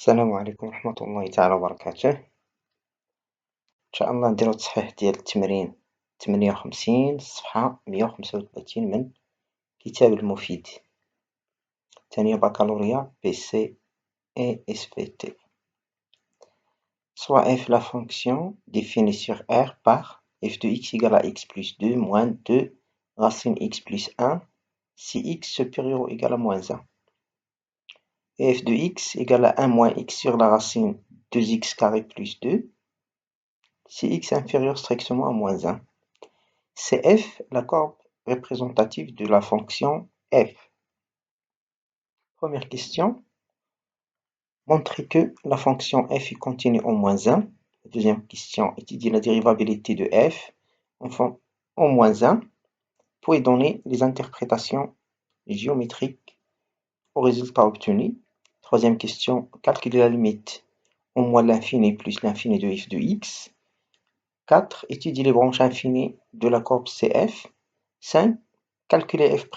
السلام عليكم ورحمة الله تعالى وبركاته، إن شاء الله نديرو تصحيح ديال التمرين 58 الصفحة 135 من كتاب المفيد ثانية بكالوريا بي سي et SVT. Soit f la fonction définie sur R par f de x égale à x plus 2 moins 2 racine x plus 1 si x supérieur ou égal à moins 1. Et f de x égale à 1 moins x sur la racine 2x carré plus 2 si x est inférieur strictement à moins 1. C'est f la courbe représentative de la fonction f. Première question. Montrer que la fonction f est continue en moins 1. Deuxième question. Étudier la dérivabilité de f enfin en moins 1. Puis donner les interprétations géométriques au résultat obtenu. Troisième question. Calculer la limite en moins l'infini plus l'infini de f de x. 4. Étudier les branches infinies de la courbe CF. 5. Calculer f',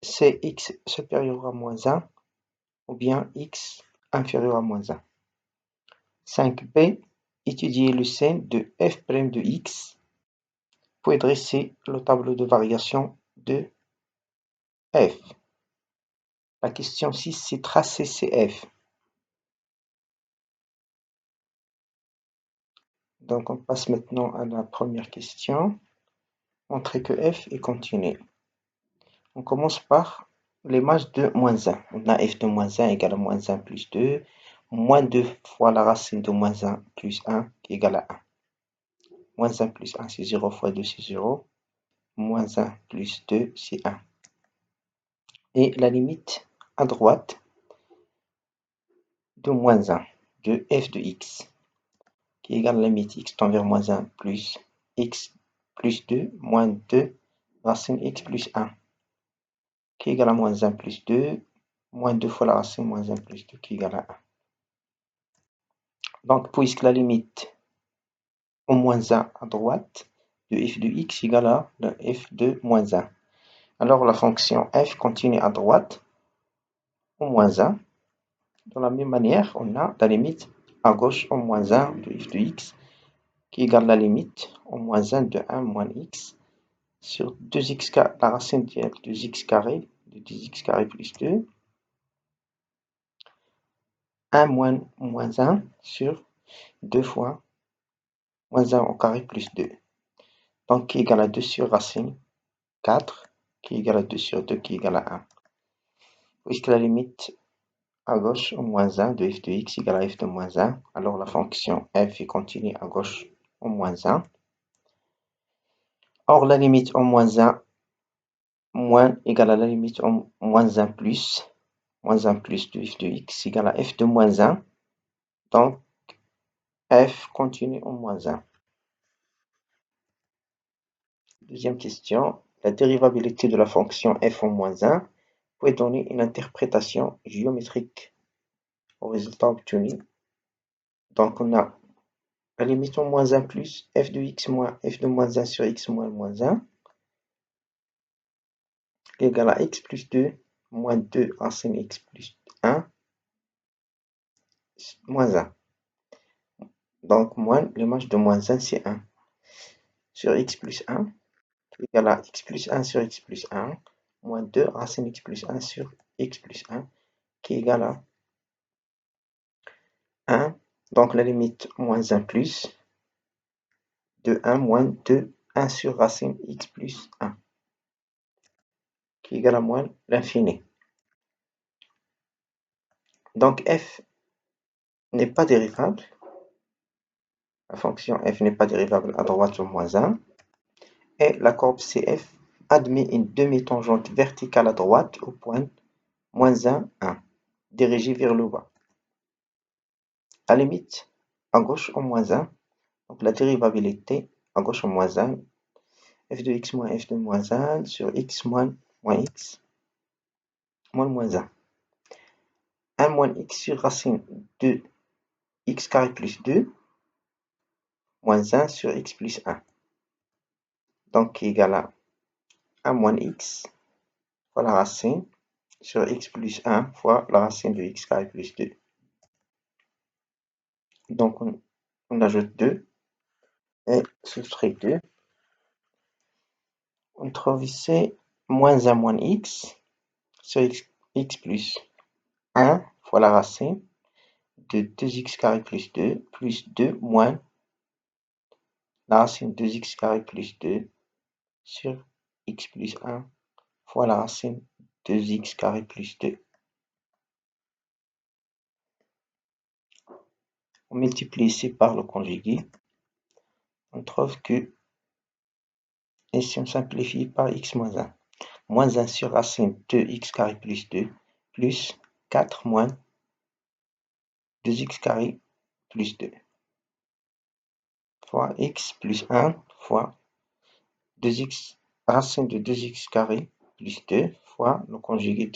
c'est x supérieur à moins 1 ou bien x inférieur à moins 1. 5b. Étudier le signe de f' de x, puis dresser le tableau de variation de f. La question 6, c'est tracer CF. Donc on passe maintenant à la première question. Montrer que f est continu. On commence par l'image de moins 1. On a f de moins 1 égale à moins 1 plus 2, moins 2 fois la racine de moins 1 plus 1 qui est égal à 1. Moins 1 plus 1, c'est 0 fois 2, c'est 0. Moins 1 plus 2, c'est 1. Et la limite à droite de moins 1 de f de x, qui est égal à la limite x tend vers moins 1 plus x plus 2, moins 2 racine x plus 1, qui est égal à moins 1 plus 2, moins 2 fois la racine moins 1 plus 2, qui est égal à 1. Donc, puisque la limite au moins 1 à droite de f de x égale à f de moins 1. Alors, la fonction f continue à droite au moins 1. De la même manière, on a la limite à gauche au moins 1 de f de x qui égale la limite au moins 1 de 1 moins x sur 2x, la racine de 2x carré de 2x carré plus 2. 1 moins 1 sur 2 fois moins 1 au carré plus 2. Donc, qui est égal à 2 sur racine 4, qui est égal à 2 sur 2, qui est égal à 1. Puisque la limite à gauche au moins 1 de f de x égale à f de moins 1, alors la fonction f est continue à gauche au moins 1. Or, la limite au moins 1 moins égale à la limite au moins 1 plus de f de x égale à f de moins 1. Donc, f continue au moins 1. Deuxième question. La dérivabilité de la fonction f en moins 1 peut donner une interprétation géométrique au résultat obtenu. Donc, on a la limite en moins 1 plus f de x moins f de moins 1 sur x moins 1 égale à x plus 2 moins 2 racine x plus 1 moins 1. Donc, moins l'image de moins 1, c'est 1 sur x plus 1 qui est égal à x plus 1 sur x plus 1 moins 2 racine x plus 1 sur x plus 1 qui est égal à 1. Donc, la limite moins 1 plus de 1 moins 2, 1 sur racine x plus 1 qui est égal à moins l'infini. Donc, f n'est pas dérivable. La fonction f n'est pas dérivable à droite au moins 1. Et la courbe CF admet une demi-tangente verticale à droite au point moins 1, 1, dirigée vers le bas. La limite à gauche au moins 1, donc la dérivabilité à gauche au moins 1, f de x moins f de moins 1 sur x moins x moins 1. 1 moins x sur racine de x carré plus 2 moins 1 sur x plus 1. Donc qui est égal à 1 moins x fois la racine sur x plus 1 fois la racine de x carré plus 2. Donc on ajoute 2 et soustrait 2. On trouve ici moins 1 moins x sur x plus 1 fois la racine de 2x carré plus 2 moins la racine de 2x carré plus 2 sur x plus 1 fois la racine de 2x carré plus 2. On multiplie ici par le conjugué. On trouve que, ici on simplifie par x moins 1. Moins 1 sur racine de x carré plus 2 plus 4 moins 2x carré plus 2 fois x plus 1 fois 2x, racine de 2x carré plus 2 fois le conjugué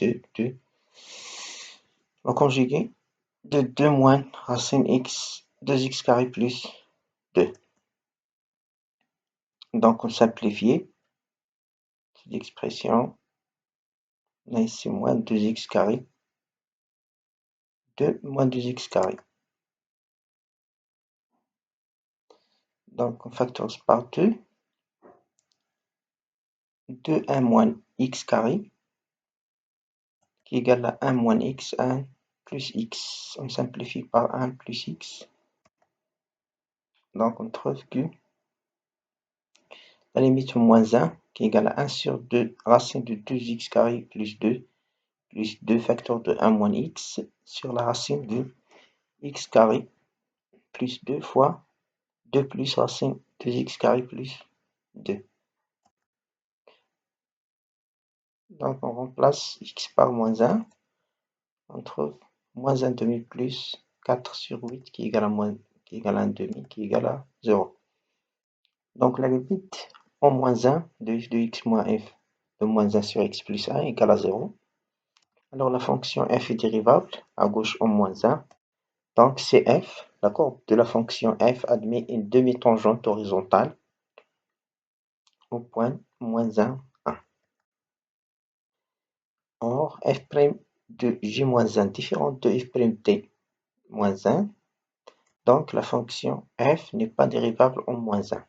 de 2 moins racine x 2x carré plus 2. Donc on simplifie cette expression. On a ici moins 2x carré, 2 moins 2x carré. Donc on factorise par 2. 2, 1 moins x carré, qui est égal à 1 moins x, 1 plus x. On simplifie par 1 plus x. Donc on trouve que la limite moins 1, qui est égal à 1 sur 2 racine de 2x carré plus 2 facteur de 1 moins x sur la racine de x carré plus 2 fois 2 plus racine de x carré plus 2. Donc on remplace x par moins 1. On trouve moins 1 demi plus 4 sur 8 qui est égal à 1 demi qui est égal à 0. Donc la limite en moins 1 de f de x moins f de moins 1 sur x plus 1 égale à 0. Alors la fonction f est dérivable, à gauche en moins 1. Donc c'est f, la courbe de la fonction f admet une demi-tangente horizontale au point moins 1, 1. Or f' de j-1 différente de f' moins 1. Donc la fonction f n'est pas dérivable en moins 1.